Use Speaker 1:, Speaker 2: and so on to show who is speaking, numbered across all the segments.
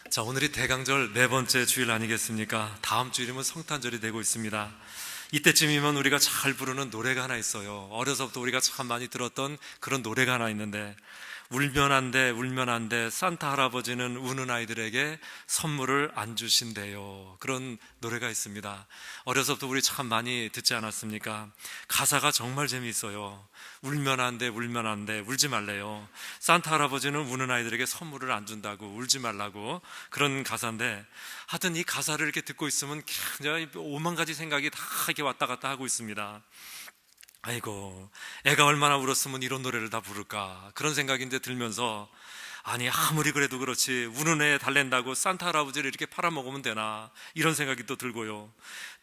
Speaker 1: 자, 오늘이 대강절 네 번째 주일 아니겠습니까? 다음 주일이면 성탄절이 되고 있습니다. 이때쯤이면 우리가 잘 부르는 노래가 하나 있어요. 어려서부터 우리가 참 많이 들었던 그런 노래가 하나 있는데, 울면 안 돼, 울면 안 돼, 산타 할아버지는 우는 아이들에게 선물을 안 주신대요. 그런 노래가 있습니다. 어려서부터 우리 참 많이 듣지 않았습니까? 가사가 정말 재미있어요. 울면 안 돼, 울면 안 돼, 울지 말래요. 산타 할아버지는 우는 아이들에게 선물을 안 준다고, 울지 말라고, 그런 가사인데, 하여튼 이 가사를 이렇게 듣고 있으면 굉장히 오만 가지 생각이 다 이렇게 왔다 갔다 하고 있습니다. 아이고, 애가 얼마나 울었으면 이런 노래를 다 부를까, 그런 생각이 이제 들면서, 아니 아무리 그래도 그렇지 우는 애 달랜다고 산타 할아버지를 이렇게 팔아먹으면 되나, 이런 생각이 또 들고요.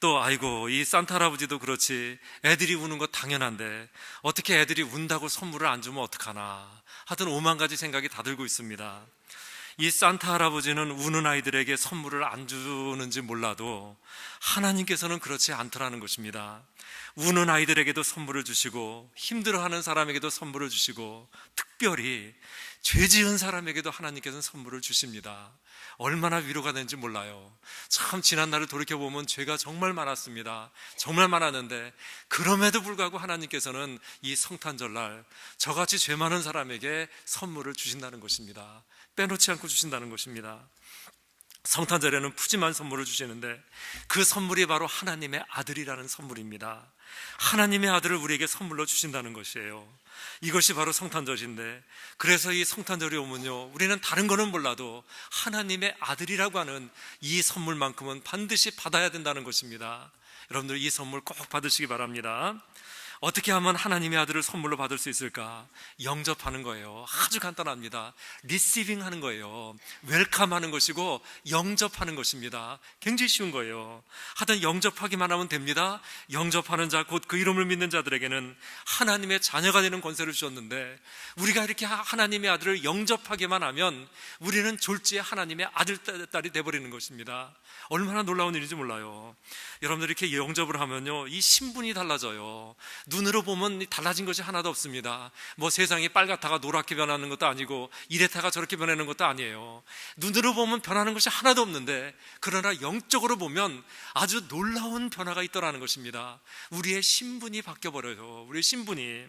Speaker 1: 또 아이고, 이 산타 할아버지도 그렇지 애들이 우는 거 당연한데 어떻게 애들이 운다고 선물을 안 주면 어떡하나, 하여튼 오만 가지 생각이 다 들고 있습니다. 이 산타 할아버지는 우는 아이들에게 선물을 안 주는지 몰라도 하나님께서는 그렇지 않더라는 것입니다. 우는 아이들에게도 선물을 주시고 힘들어하는 사람에게도 선물을 주시고, 특별히 죄 지은 사람에게도 하나님께서는 선물을 주십니다. 얼마나 위로가 되는지 몰라요. 참 지난날을 돌이켜보면 죄가 정말 많았습니다. 정말 많았는데 그럼에도 불구하고 하나님께서는 이 성탄절날 저같이 죄 많은 사람에게 선물을 주신다는 것입니다. 빼놓지 않고 주신다는 것입니다. 성탄절에는 푸짐한 선물을 주시는데 그 선물이 바로 하나님의 아들이라는 선물입니다. 하나님의 아들을 우리에게 선물로 주신다는 것이에요. 이것이 바로 성탄절인데, 그래서 이 성탄절이 오면요, 우리는 다른 거는 몰라도 하나님의 아들이라고 하는 이 선물만큼은 반드시 받아야 된다는 것입니다. 여러분들 이 선물 꼭 받으시기 바랍니다. 어떻게 하면 하나님의 아들을 선물로 받을 수 있을까? 영접하는 거예요. 아주 간단합니다. 리시빙 하는 거예요. 웰컴 하는 것이고 영접하는 것입니다. 굉장히 쉬운 거예요. 하여튼 영접하기만 하면 됩니다. 영접하는 자, 곧 그 이름을 믿는 자들에게는 하나님의 자녀가 되는 권세를 주셨는데, 우리가 이렇게 하나님의 아들을 영접하기만 하면 우리는 졸지에 하나님의 아들, 딸이 돼버리는 것입니다. 얼마나 놀라운 일인지 몰라요. 여러분들 이렇게 영접을 하면요, 이 신분이 달라져요. 눈으로 보면 달라진 것이 하나도 없습니다. 뭐 세상이 빨갛다가 노랗게 변하는 것도 아니고 이랬다가 저렇게 변하는 것도 아니에요. 눈으로 보면 변하는 것이 하나도 없는데, 그러나 영적으로 보면 아주 놀라운 변화가 있더라는 것입니다. 우리의 신분이 바뀌어버려요. 우리의 신분이.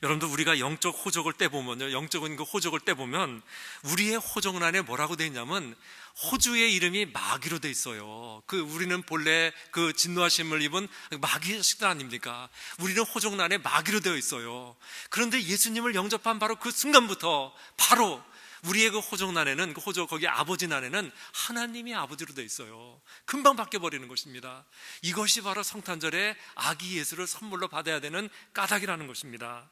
Speaker 1: 여러분들 우리가 영적 호적을 떼보면요, 영적인 그 호적을 떼보면 우리의 호적 안에 뭐라고 되어 있냐면 호주의 이름이 마귀로 되어 있어요. 우리는 본래 그 진노하심을 입은 마귀의 식단 아닙니까? 우리는 호적 안에 마귀로 되어 있어요. 그런데 예수님을 영접한 바로 그 순간부터 바로 우리의 그 호적란에는, 그 호적 거기 아버지 난에는 하나님이 아버지로 되어 있어요. 금방 바뀌어버리는 것입니다. 이것이 바로 성탄절에 아기 예수를 선물로 받아야 되는 까닭이라는 것입니다.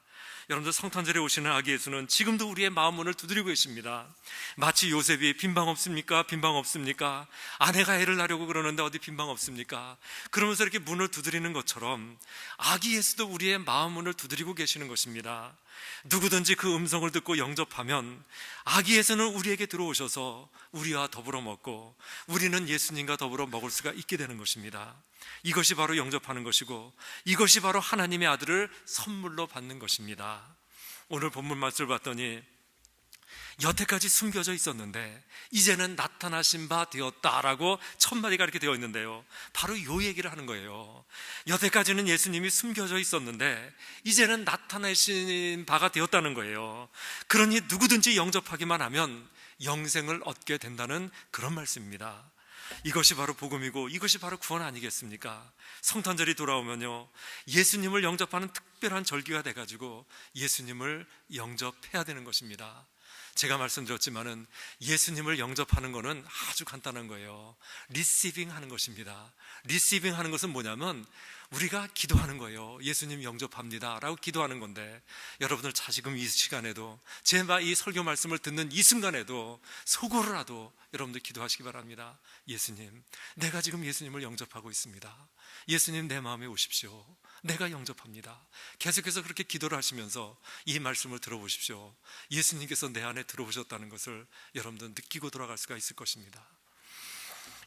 Speaker 1: 여러분들 성탄절에 오시는 아기 예수는 지금도 우리의 마음 문을 두드리고 계십니다. 마치 요셉이 빈방 없습니까? 빈방 없습니까? 아내가 애를 낳으려고 그러는데 어디 빈방 없습니까? 그러면서 이렇게 문을 두드리는 것처럼 아기 예수도 우리의 마음 문을 두드리고 계시는 것입니다. 누구든지 그 음성을 듣고 영접하면 아기 예수는 우리에게 들어오셔서 우리와 더불어 먹고 우리는 예수님과 더불어 먹을 수가 있게 되는 것입니다. 이것이 바로 영접하는 것이고, 이것이 바로 하나님의 아들을 선물로 받는 것입니다. 오늘 본문 말씀을 봤더니 여태까지 숨겨져 있었는데 이제는 나타나신 바 되었다라고 첫 마디가 이렇게 되어 있는데요, 바로 이 얘기를 하는 거예요. 여태까지는 예수님이 숨겨져 있었는데 이제는 나타나신 바가 되었다는 거예요. 그러니 누구든지 영접하기만 하면 영생을 얻게 된다는 그런 말씀입니다. 이것이 바로 복음이고 이것이 바로 구원 아니겠습니까? 성탄절이 돌아오면요, 예수님을 영접하는 특별한 절기가 돼가지고 예수님을 영접해야 되는 것입니다. 제가 말씀드렸지만은 예수님을 영접하는 것은 아주 간단한 거예요. 리시빙 하는 것입니다. 리시빙 하는 것은 뭐냐면 우리가 기도하는 거예요. 예수님 영접합니다 라고 기도하는 건데, 여러분들 지금 이 시간에도 제 이 설교 말씀을 듣는 이 순간에도 속으로라도 여러분들 기도하시기 바랍니다. 예수님, 내가 지금 예수님을 영접하고 있습니다. 예수님, 내 마음에 오십시오. 내가 영접합니다. 계속해서 그렇게 기도를 하시면서 이 말씀을 들어보십시오. 예수님께서 내 안에 들어오셨다는 것을 여러분들 느끼고 돌아갈 수가 있을 것입니다.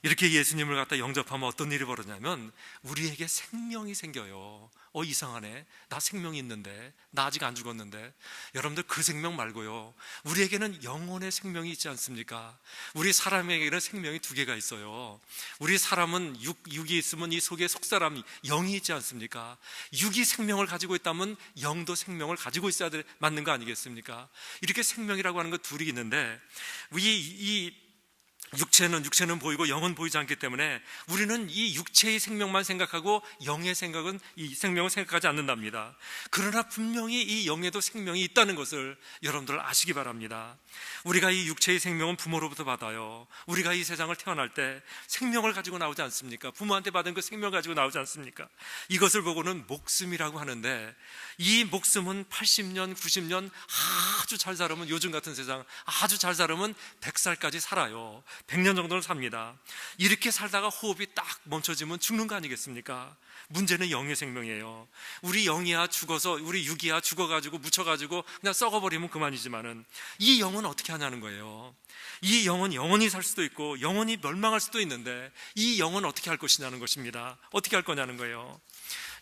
Speaker 1: 이렇게 예수님을 갖다 영접하면 어떤 일이 벌어지냐면 우리에게 생명이 생겨요. 이상하네, 나 생명이 있는데, 나 아직 안 죽었는데. 여러분들, 그 생명 말고요, 우리에게는 영혼의 생명이 있지 않습니까? 우리 사람에게는 생명이 두 개가 있어요. 우리 사람은 육이 있으면 이 속에 속사람 영이 있지 않습니까? 육이 생명을 가지고 있다면 영도 생명을 가지고 있어야 맞는 거 아니겠습니까? 이렇게 생명이라고 하는 것 둘이 있는데, 이 육체는 보이고 영은 보이지 않기 때문에 우리는 이 육체의 생명만 생각하고 영의 생각은, 이 생명을 생각하지 않는답니다. 그러나 분명히 이 영에도 생명이 있다는 것을 여러분들 아시기 바랍니다. 우리가 이 육체의 생명은 부모로부터 받아요. 우리가 이 세상을 태어날 때 생명을 가지고 나오지 않습니까? 부모한테 받은 그 생명을 가지고 나오지 않습니까? 이것을 보고는 목숨이라고 하는데, 이 목숨은 80년, 90년 아주 잘 살으면, 요즘 같은 세상 아주 잘 살으면 100살까지 살아요. 100년 정도는 삽니다. 이렇게 살다가 호흡이 딱 멈춰지면 죽는 거 아니겠습니까? 문제는 영의 생명이에요. 우리 영이야 죽어서, 우리 육이야 죽어가지고 묻혀가지고 그냥 썩어버리면 그만이지만은, 이 영은 어떻게 하냐는 거예요. 이 영은 영원히 살 수도 있고 영원히 멸망할 수도 있는데, 이 영은 어떻게 할 것이냐는 것입니다. 어떻게 할 거냐는 거예요.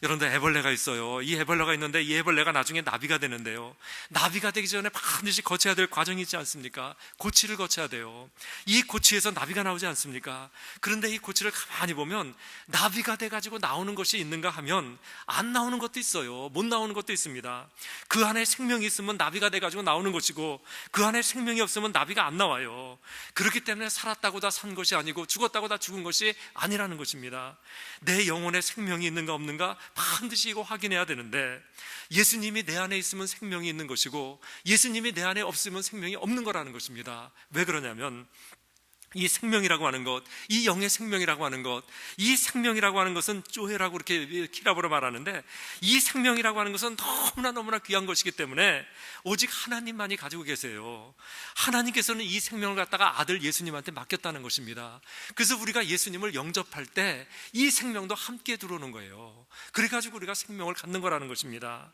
Speaker 1: 여러분들, 애벌레가 있어요. 이 애벌레가 있는데 이 애벌레가 나중에 나비가 되는데요, 나비가 되기 전에 반드시 거쳐야 될 과정이 있지 않습니까? 고치를 거쳐야 돼요. 이 고치에서 나비가 나오지 않습니까? 그런데 이 고치를 가만히 보면 나비가 돼가지고 나오는 것이 있는가 하면 안 나오는 것도 있어요. 못 나오는 것도 있습니다. 그 안에 생명이 있으면 나비가 돼가지고 나오는 것이고, 그 안에 생명이 없으면 나비가 안 나와요. 그렇기 때문에 살았다고 다 산 것이 아니고 죽었다고 다 죽은 것이 아니라는 것입니다. 내 영혼에 생명이 있는가 없는가 반드시 이거 확인해야 되는데, 예수님이 내 안에 있으면 생명이 있는 것이고 예수님이 내 안에 없으면 생명이 없는 거라는 것입니다. 왜 그러냐면, 이 생명이라고 하는 것, 이 영의 생명이라고 하는 것, 이 생명이라고 하는 것은 쪼헤라고 이렇게 키라보로 말하는데, 이 생명이라고 하는 것은 너무나 귀한 것이기 때문에 오직 하나님만이 가지고 계세요. 하나님께서는 이 생명을 갖다가 아들 예수님한테 맡겼다는 것입니다. 그래서 우리가 예수님을 영접할 때 이 생명도 함께 들어오는 거예요. 그래가지고 우리가 생명을 갖는 거라는 것입니다.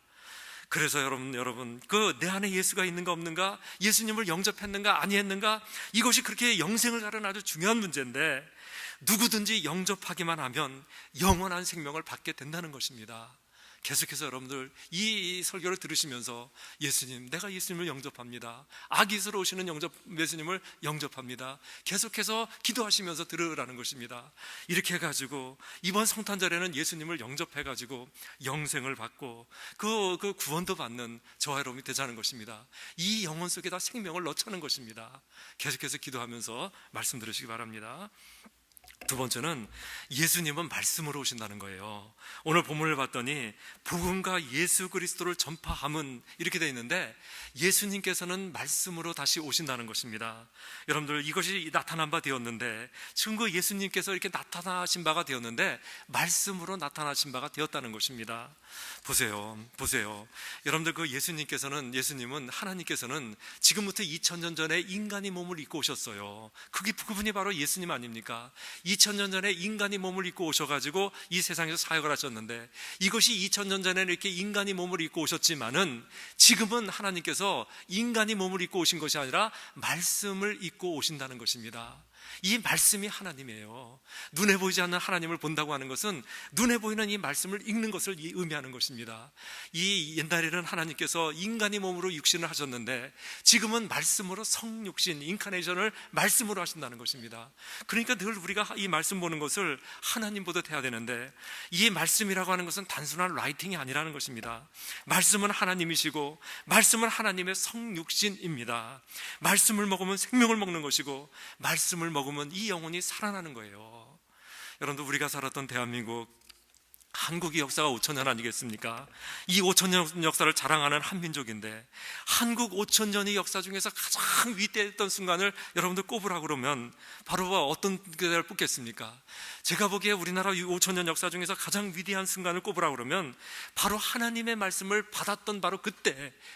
Speaker 1: 그래서 여러분, 그 내 안에 예수가 있는가 없는가, 예수님을 영접했는가 아니했는가, 이것이 그렇게 영생을 가르는 아주 중요한 문제인데, 누구든지 영접하기만 하면 영원한 생명을 받게 된다는 것입니다. 계속해서 여러분들 이 설교를 들으시면서, 예수님, 내가 예수님을 영접합니다, 아기스로 오시는 예수님을 영접합니다, 계속해서 기도하시면서 들으라는 것입니다. 이렇게 해가지고 이번 성탄절에는 예수님을 영접해가지고 영생을 받고 그 구원도 받는 저와 여러분이 되자는 것입니다. 이 영혼 속에다 생명을 넣자는 것입니다. 계속해서 기도하면서 말씀 들으시기 바랍니다. 두 번째는, 예수님은 말씀으로 오신다는 거예요. 오늘 본문을 봤더니 복음과 예수 그리스도를 전파함은 이렇게 되어 있는데, 예수님께서는 말씀으로 다시 오신다는 것입니다. 여러분들, 이것이 나타난 바 되었는데, 증거 예수님께서 이렇게 나타나신 바가 되었는데 말씀으로 나타나신 바가 되었다는 것입니다. 보세요. 여러분들, 그 예수님은, 하나님께서는 지금부터 2000년 전에 인간이 몸을 입고 오셨어요. 그분이 바로 예수님 아닙니까? 2000년 전에 인간이 몸을 입고 오셔가지고 이 세상에서 사역을 하셨는데, 이것이 2000년 전에는 이렇게 인간이 몸을 입고 오셨지만은, 지금은 하나님께서 인간이 몸을 입고 오신 것이 아니라 말씀을 입고 오신다는 것입니다. 이 말씀이 하나님이에요. 눈에 보이지 않는 하나님을 본다고 하는 것은 눈에 보이는 이 말씀을 읽는 것을 의미하는 것입니다. 이 옛날에는 하나님께서 인간이 몸으로 육신을 하셨는데, 지금은 말씀으로 성육신, 인카네이션을 말씀으로 하신다는 것입니다. 그러니까 늘 우리가 이 말씀 보는 것을 하나님 보듯 해야 되는데, 이 말씀이라고 하는 것은 단순한 라이팅이 아니라는 것입니다. 말씀은 하나님이시고 말씀은 하나님의 성육신입니다. 말씀을 먹으면 생명을 먹는 것이고, 말씀을 먹으면 이 영혼이 살아나는 거예요. 여러분들, 우리가 살았던 대한민국, 한국의 역사가 5,000년 아니겠습니까? 이 5,000년 역사를 자랑하는 한민족인데, 한국 5,000년의 역사 중에서 가장 위대했던 순간을 여러분들 꼽으라고 그러면 바로 어떤 데를 뽑겠습니까? 제가 보기에 우리나라 5,000년 역사 중에서 가장 위대한 순간을 꼽으라고 그러면 바로 하나님의 말씀을 받았던 바로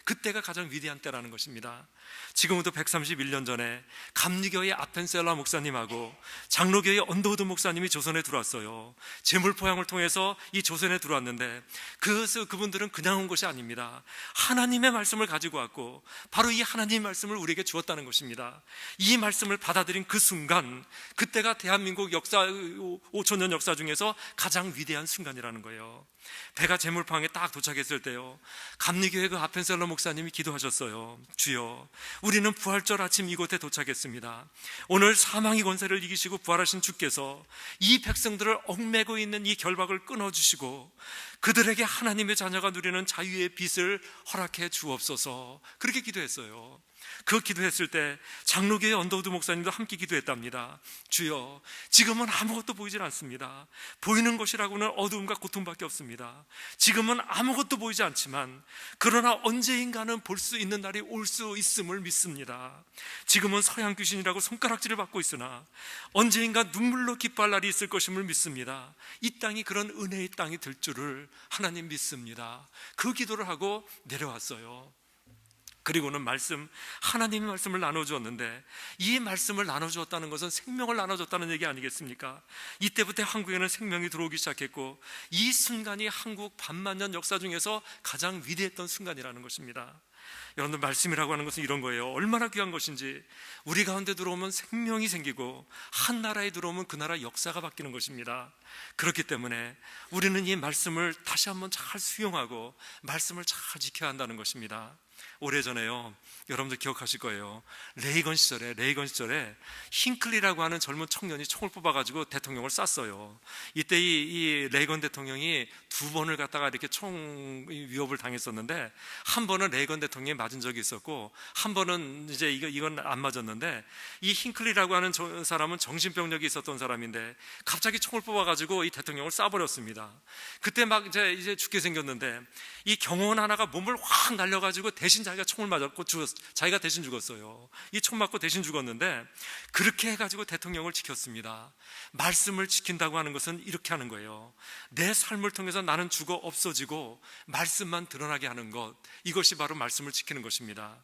Speaker 1: 그때가 가장 위대한 때라는 것입니다. 지금부터 131년 전에 감리교의 아펜셀라 목사님하고 장로교의 언더우드 목사님이 조선에 들어왔어요. 제물포양을 통해서 이 조선에 들어왔는데 그분들은 그냥 온 것이 아닙니다. 하나님의 말씀을 가지고 왔고 바로 이 하나님의 말씀을 우리에게 주었다는 것입니다. 이 말씀을 받아들인 그 순간, 그때가 대한민국 역사 5천년 역사 중에서 가장 위대한 순간이라는 거예요. 배가 제물포항에 딱 도착했을 때요, 감리교회 그 아펜셀러 목사님이 기도하셨어요. 주여, 우리는 부활절 아침 이곳에 도착했습니다. 오늘 사망의 권세를 이기시고 부활하신 주께서 이 백성들을 얽매고 있는 이 결박을 끊어주시고 그들에게 하나님의 자녀가 누리는 자유의 빛을 허락해 주옵소서. 그렇게 기도했어요. 그 기도했을 때 장로교의 언더우드 목사님도 함께 기도했답니다. 주여, 지금은 아무것도 보이질 않습니다. 보이는 것이라고는 어두움과 고통밖에 없습니다. 지금은 아무것도 보이지 않지만 그러나 언제인가는 볼 수 있는 날이 올 수 있음을 믿습니다. 지금은 서양 귀신이라고 손가락질을 받고 있으나 언제인가 눈물로 기뻐할 날이 있을 것임을 믿습니다. 이 땅이 그런 은혜의 땅이 될 줄을 하나님 믿습니다. 그 기도를 하고 내려왔어요. 그리고는 하나님의 말씀을 나눠주었는데, 이 말씀을 나눠주었다는 것은 생명을 나눠줬다는 얘기 아니겠습니까? 이때부터 한국에는 생명이 들어오기 시작했고, 이 순간이 한국 반만년 역사 중에서 가장 위대했던 순간이라는 것입니다. 여러분들, 말씀이라고 하는 것은 이런 거예요. 얼마나 귀한 것인지. 우리 가운데 들어오면 생명이 생기고 한 나라에 들어오면 그 나라 역사가 바뀌는 것입니다. 그렇기 때문에 우리는 이 말씀을 다시 한번 잘 수용하고 말씀을 잘 지켜야 한다는 것입니다. 오래전에요, 여러분들 기억하실 거예요. 레이건 시절에 힝클리라고 하는 젊은 청년이 총을 뽑아가지고 대통령을 쐈어요. 이때 이 레이건 대통령이 2번을 갖다가 이렇게 총 위협을 당했었는데, 한 번은 레이건 대통령이 맞은 적이 있었고, 한 번은 이제 이건 안 맞았는데, 이 힝클리라고 하는 사람은 정신병력이 있었던 사람인데 갑자기 총을 뽑아가지고 이 대통령을 쏴버렸습니다. 그때 막 이제 죽게 생겼는데, 이 경호원 하나가 몸을 확 날려가지고 대신 자기가 총을 맞았고 자기가 대신 죽었어요. 이 총 맞고 대신 죽었는데, 그렇게 해가지고 대통령을 지켰습니다. 말씀을 지킨다고 하는 것은 이렇게 하는 거예요. 내 삶을 통해서 나는 죽어 없어지고 말씀만 드러나게 하는 것, 이것이 바로 말씀을 지키는 것입니다.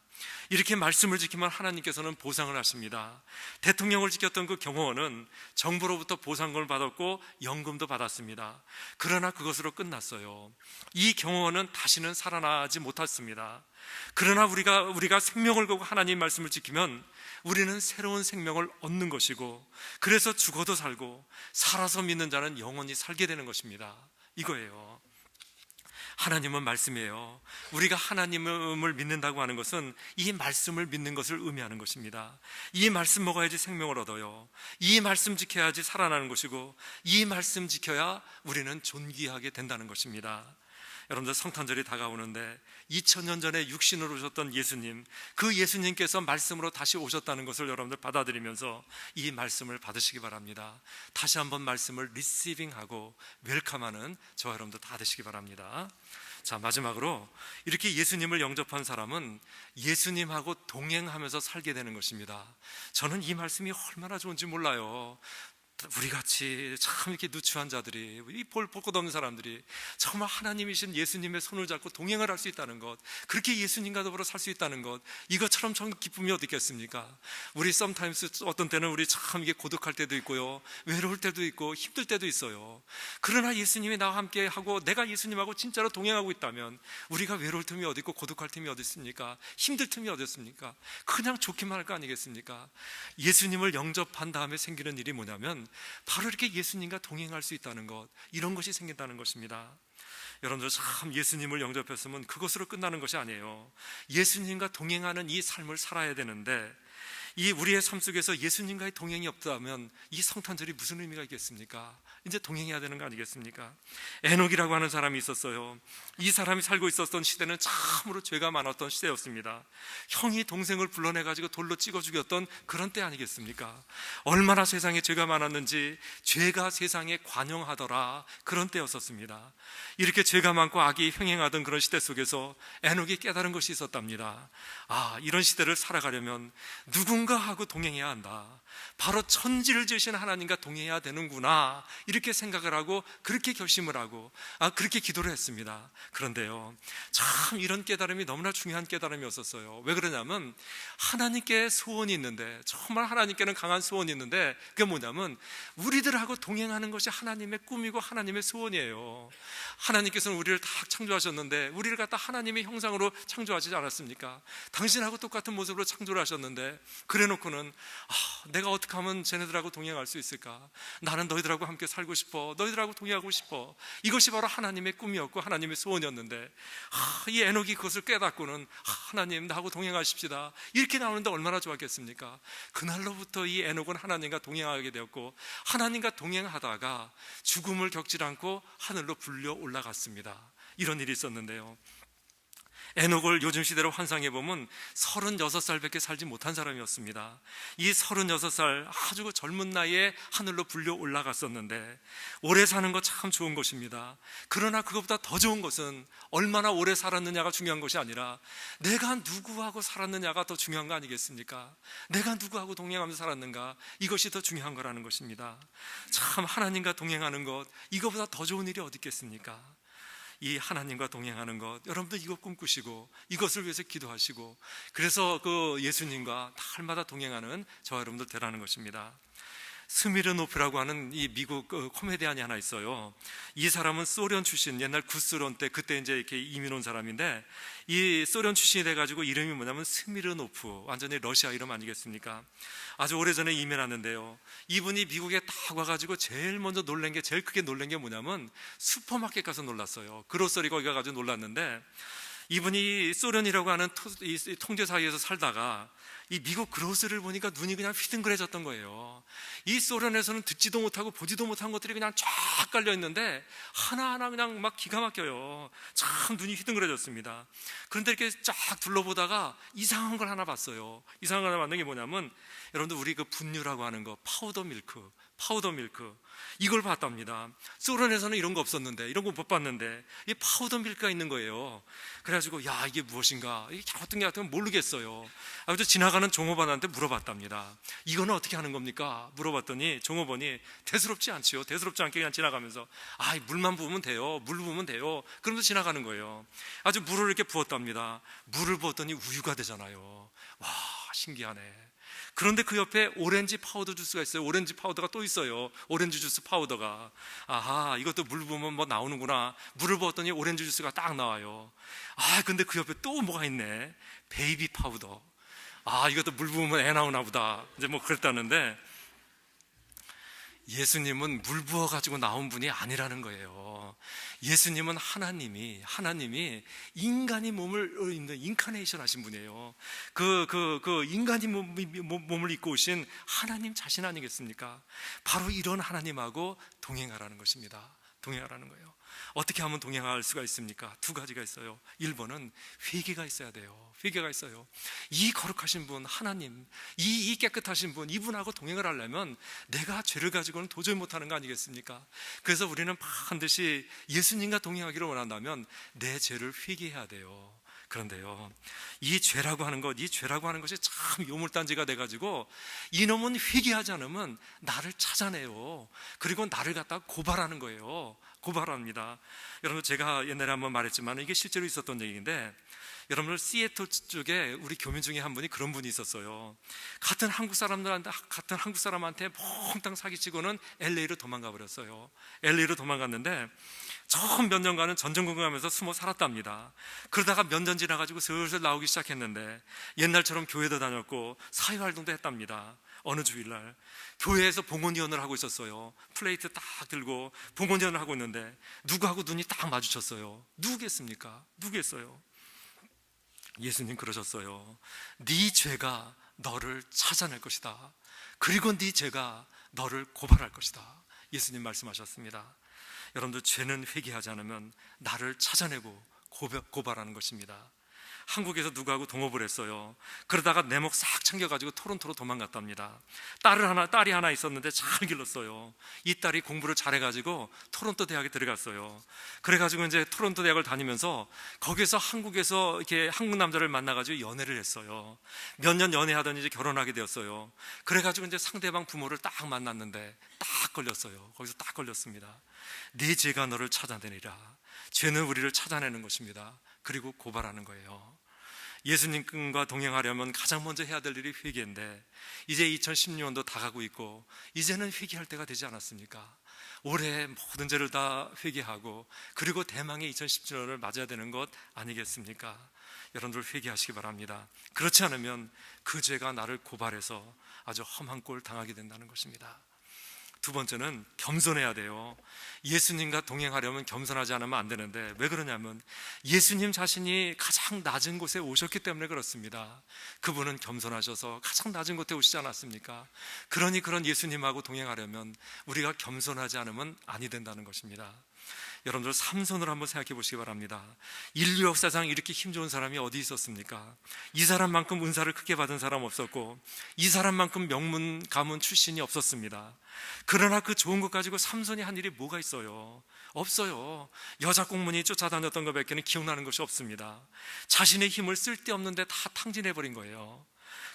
Speaker 1: 이렇게 말씀을 지키면 하나님께서는 보상을 하십니다. 대통령을 지켰던 그 경호원은 정부로부터 보상금을 받았고 연금도 받았습니다. 그러나 그것으로 끝났어요. 이 경호원은 다시는 살아나지 못했습니다. 그러나 우리가 생명을 걸고 하나님 말씀을 지키면 우리는 새로운 생명을 얻는 것이고, 그래서 죽어도 살고 살아서 믿는 자는 영원히 살게 되는 것입니다. 이거예요. 하나님은 말씀이에요. 우리가 하나님을 믿는다고 하는 것은 이 말씀을 믿는 것을 의미하는 것입니다. 이 말씀 먹어야지 생명을 얻어요. 이 말씀 지켜야지 살아나는 것이고, 이 말씀 지켜야 우리는 존귀하게 된다는 것입니다. 여러분들, 성탄절이 다가오는데 2000년 전에 육신으로 오셨던 예수님, 그 예수님께서 말씀으로 다시 오셨다는 것을 여러분들 받아들이면서 이 말씀을 받으시기 바랍니다. 다시 한번 말씀을 리시빙하고 웰컴하는 저와 여러분들 다 되시기 바랍니다. 자, 마지막으로 이렇게 예수님을 영접한 사람은 예수님하고 동행하면서 살게 되는 것입니다. 저는 이 말씀이 얼마나 좋은지 몰라요. 우리같이 참 이렇게 누추한 자들이, 이 볼 것 없는 사람들이 정말 하나님이신 예수님의 손을 잡고 동행을 할 수 있다는 것, 그렇게 예수님과 더불어 살 수 있다는 것, 이것처럼 전 기쁨이 어디 있겠습니까? 우리 썸타임스 어떤 때는 우리 참 이게 고독할 때도 있고요, 외로울 때도 있고 힘들 때도 있어요. 그러나 예수님이 나와 함께 하고 내가 예수님하고 진짜로 동행하고 있다면 우리가 외로울 틈이 어디 있고 고독할 틈이 어디 있습니까? 힘들 틈이 어디 있습니까? 그냥 좋기만 할 거 아니겠습니까? 예수님을 영접한 다음에 생기는 일이 뭐냐면 바로 이렇게 예수님과 동행할 수 있다는 것, 이런 것이 생긴다는 것입니다. 여러분들, 참 예수님을 영접했으면 그것으로 끝나는 것이 아니에요. 예수님과 동행하는 이 삶을 살아야 되는데, 이 우리의 삶 속에서 예수님과의 동행이 없다면 이 성탄절이 무슨 의미가 있겠습니까? 이제 동행해야 되는 거 아니겠습니까? 에녹이라고 하는 사람이 있었어요. 이 사람이 살고 있었던 시대는 참으로 죄가 많았던 시대였습니다. 형이 동생을 불러내가지고 돌로 찍어 죽였던 그런 때 아니겠습니까? 얼마나 세상에 죄가 많았는지, 죄가 세상에 관영하더라, 그런 때였었습니다. 이렇게 죄가 많고 악이 흥행하던 그런 시대 속에서 에녹이 깨달은 것이 있었답니다. 이런 시대를 살아가려면 누군가 누군가 하고 동행해야 한다. 바로 천지를 지으신 하나님과 동행해야 되는구나, 이렇게 생각을 하고 그렇게 결심을 하고 그렇게 기도를 했습니다. 그런데요, 참 이런 깨달음이 너무나 중요한 깨달음이었었어요. 왜 그러냐면 하나님께 소원이 있는데, 정말 하나님께는 강한 소원이 있는데, 그게 뭐냐면 우리들하고 동행하는 것이 하나님의 꿈이고 하나님의 소원이에요. 하나님께서는 우리를 다 창조하셨는데 우리를 갖다 하나님의 형상으로 창조하지 않았습니까? 당신하고 똑같은 모습으로 창조를 하셨는데, 그래 놓고는 내가 어떻게 하면 쟤네들하고 동행할 수 있을까? 나는 너희들하고 함께 살고 싶어, 너희들하고 동행하고 싶어. 이것이 바로 하나님의 꿈이었고 하나님의 소원이었는데, 이 에녹이 그것을 깨닫고는 하나님, 나하고 동행하십시다, 이렇게 나오는데 얼마나 좋았겠습니까? 그날로부터 이 에녹은 하나님과 동행하게 되었고, 하나님과 동행하다가 죽음을 겪지 않고 하늘로 불려 올라갔습니다. 이런 일이 있었는데요, 에녹을 요즘 시대로 환상해 보면 36살밖에 살지 못한 사람이었습니다. 이 36살 아주 젊은 나이에 하늘로 불려 올라갔었는데, 오래 사는 거 참 좋은 것입니다. 그러나 그것보다 더 좋은 것은 얼마나 오래 살았느냐가 중요한 것이 아니라 내가 누구하고 살았느냐가 더 중요한 거 아니겠습니까? 내가 누구하고 동행하면서 살았는가, 이것이 더 중요한 거라는 것입니다. 참 하나님과 동행하는 것, 이거보다 더 좋은 일이 어디 있겠습니까? 이 하나님과 동행하는 것, 여러분들 이거 꿈꾸시고 이것을 위해서 기도하시고, 그래서 그 예수님과 날마다 동행하는 저와 여러분들 되라는 것입니다. 스미르노프라고 하는 이 미국 코미디언이 하나 있어요. 이 사람은 소련 출신, 옛날 구소련 때, 그때 이제 이렇게 이민 온 사람인데, 이 소련 출신이 돼가지고 이름이 뭐냐면 스미르노프, 완전히 러시아 이름 아니겠습니까? 아주 오래전에 이민 왔는데요, 이분이 미국에 딱 와가지고 제일 먼저 놀란 게, 제일 크게 놀란 게 뭐냐면 슈퍼마켓 가서 놀랐어요. 그로서리 거기 가가지고 놀랐는데, 이분이 소련이라고 하는 통제 사이에서 살다가 이 미국 그로스를 보니까 눈이 그냥 휘둥그레졌던 거예요. 이 소련에서는 듣지도 못하고 보지도 못한 것들이 그냥 쫙 깔려 있는데 하나하나 그냥 막 기가 막혀요. 참 눈이 휘둥그레졌습니다. 그런데 이렇게 쫙 둘러보다가 이상한 걸 하나 봤어요. 이상한 걸 하나 봤는 게 뭐냐면, 여러분들 우리 그 분유라고 하는 거, 파우더 밀크, 이걸 봤답니다. 소련에서는 이런 거 없었는데, 이런 거 못 봤는데 이 파우더 밀크가 있는 거예요. 그래가지고 야, 이게 무엇인가, 이게 어떤 게 같으면 모르겠어요. 그래서 지나가는 종업원한테 물어봤답니다. 이거는 어떻게 하는 겁니까? 물어봤더니 종업원이 대수롭지 않지요, 대수롭지 않게 그냥 지나가면서 물만 부으면 돼요, 물 부으면 돼요, 그러면서 지나가는 거예요. 아주 물을 이렇게 부었답니다. 물을 부었더니 우유가 되잖아요. 와, 신기하네. 그런데 그 옆에 오렌지 파우더 주스가 있어요. 오렌지 파우더가 또 있어요. 오렌지 주스 파우더가. 아하, 이것도 물 부으면 뭐 나오는구나. 물을 부었더니 오렌지 주스가 딱 나와요. 근데 그 옆에 또 뭐가 있네. 베이비 파우더. 이것도 물 부으면 애 나오나 보다, 이제 뭐 그랬다는데, 예수님은 물 부어가지고 나온 분이 아니라는 거예요. 예수님은 하나님이 인간이 몸을 입는 인카네이션 하신 분이에요. 인간이 몸을 입고 오신 하나님 자신 아니겠습니까? 바로 이런 하나님하고 동행하라는 것입니다. 동행하라는 거예요. 어떻게 하면 동행할 수가 있습니까? 두 가지가 있어요. 1번은 회개가 있어야 돼요. 회개가 있어요. 이 거룩하신 분 하나님, 이 깨끗하신 분, 이분하고 동행을 하려면 내가 죄를 가지고는 도저히 못하는 거 아니겠습니까? 그래서 우리는 반드시 예수님과 동행하기를 원한다면 내 죄를 회개해야 돼요. 그런데요, 이 죄라고 하는 것이 참 요물단지가 돼가지고 이놈은 회개하지 않으면 나를 찾아내요. 그리고 나를 갖다 고발하는 거예요. 고발합니다. 여러분, 제가 옛날에 한번 말했지만 이게 실제로 있었던 얘기인데, 여러분들 시애틀 쪽에 우리 교민 중에 한 분이 그런 분이 있었어요. 같은 한국 사람한테 몽땅 사기치고는 LA로 도망가 버렸어요. LA로 도망갔는데 처음 몇 년간은 전전긍긍하면서 숨어 살았답니다. 그러다가 몇 년 지나가지고 슬슬 나오기 시작했는데 옛날처럼 교회도 다녔고 사회활동도 했답니다. 어느 주일날 교회에서 봉헌위원을 하고 있었어요. 플레이트 딱 들고 봉헌위원을 하고 있는데 누구하고 눈이 딱 마주쳤어요. 누구겠습니까? 누구겠어요? 예수님 그러셨어요. 네 죄가 너를 찾아낼 것이다. 그리고 네 죄가 너를 고발할 것이다. 예수님 말씀하셨습니다. 여러분들, 죄는 회개하지 않으면 나를 찾아내고 고발하는 것입니다. 한국에서 누구하고 동업을 했어요. 그러다가 내목 싹 챙겨가지고 토론토로 도망갔답니다. 딸이 하나 있었는데 잘 길렀어요. 이 딸이 공부를 잘해가지고 토론토 대학에 들어갔어요. 그래가지고 이제 토론토 대학을 다니면서 거기서 한국에서 이렇게 한국 남자를 만나가지고 연애를 했어요. 몇 년 연애하더니 이제 결혼하게 되었어요. 그래가지고 이제 상대방 부모를 딱 만났는데 딱 걸렸어요. 거기서 딱 걸렸습니다. 네 죄가 너를 찾아내리라. 죄는 우리를 찾아내는 것입니다. 그리고 고발하는 거예요. 예수님과 동행하려면 가장 먼저 해야 될 일이 회개인데 이제 2016년도 다 가고 있고 이제는 회개할 때가 되지 않았습니까? 올해 모든 죄를 다 회개하고 그리고 대망의 2017년을 맞아야 되는 것 아니겠습니까? 여러분들 회개하시기 바랍니다. 그렇지 않으면 그 죄가 나를 고발해서 아주 험한 꼴 당하게 된다는 것입니다. 두 번째는 겸손해야 돼요. 예수님과 동행하려면 겸손하지 않으면 안 되는데 왜 그러냐면 예수님 자신이 가장 낮은 곳에 오셨기 때문에 그렇습니다. 그분은 겸손하셔서 가장 낮은 곳에 오시지 않았습니까? 그러니 그런 예수님하고 동행하려면 우리가 겸손하지 않으면 아니 된다는 것입니다. 여러분들 삼손을 한번 생각해 보시기 바랍니다. 인류 역사상 이렇게 힘 좋은 사람이 어디 있었습니까? 이 사람만큼 은사를 크게 받은 사람 없었고 이 사람만큼 명문 가문 출신이 없었습니다. 그러나 그 좋은 것 가지고 삼손이 한 일이 뭐가 있어요? 없어요. 여자 공문이 쫓아다녔던 것밖에는 기억나는 것이 없습니다. 자신의 힘을 쓸데없는데 다 탕진해버린 거예요.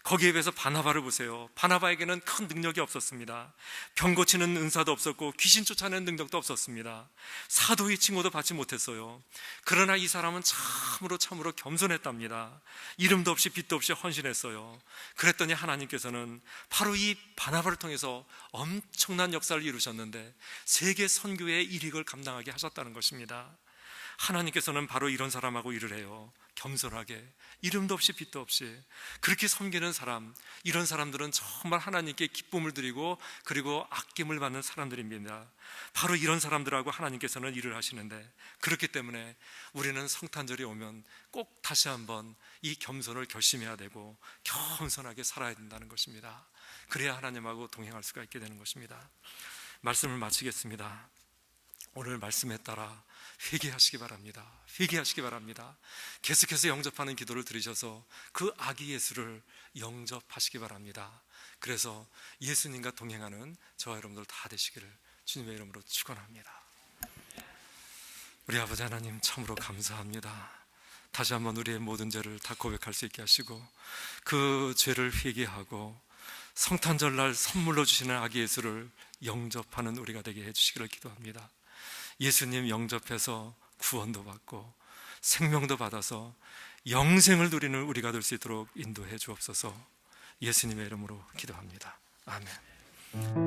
Speaker 1: 거기에 비해서 바나바를 보세요. 바나바에게는 큰 능력이 없었습니다. 병 고치는 은사도 없었고 귀신 쫓아내는 능력도 없었습니다. 사도의 칭호도 받지 못했어요. 그러나 이 사람은 참으로 겸손했답니다. 이름도 없이 빚도 없이 헌신했어요. 그랬더니 하나님께서는 바로 이 바나바를 통해서 엄청난 역사를 이루셨는데 세계 선교의 일익을 감당하게 하셨다는 것입니다. 하나님께서는 바로 이런 사람하고 일을 해요. 겸손하게, 이름도 없이 빚도 없이 그렇게 섬기는 사람, 이런 사람들은 정말 하나님께 기쁨을 드리고 그리고 아낌을 받는 사람들입니다. 바로 이런 사람들하고 하나님께서는 일을 하시는데 그렇기 때문에 우리는 성탄절이 오면 꼭 다시 한번 이 겸손을 결심해야 되고 겸손하게 살아야 된다는 것입니다. 그래야 하나님하고 동행할 수가 있게 되는 것입니다. 말씀을 마치겠습니다. 오늘 말씀에 따라 회개하시기 바랍니다. 회개하시기 바랍니다. 계속해서 영접하는 기도를 드리셔서 그 아기 예수를 영접하시기 바랍니다. 그래서 예수님과 동행하는 저와 여러분들 다 되시기를 주님의 이름으로 축원합니다. 우리 아버지 하나님 참으로 감사합니다. 다시 한번 우리의 모든 죄를 다 고백할 수 있게 하시고 그 죄를 회개하고 성탄절날 선물로 주시는 아기 예수를 영접하는 우리가 되게 해주시기를 기도합니다. 예수님 영접해서 구원도 받고 생명도 받아서 영생을 누리는 우리가 될 수 있도록 인도해 주옵소서. 예수님의 이름으로 기도합니다. 아멘.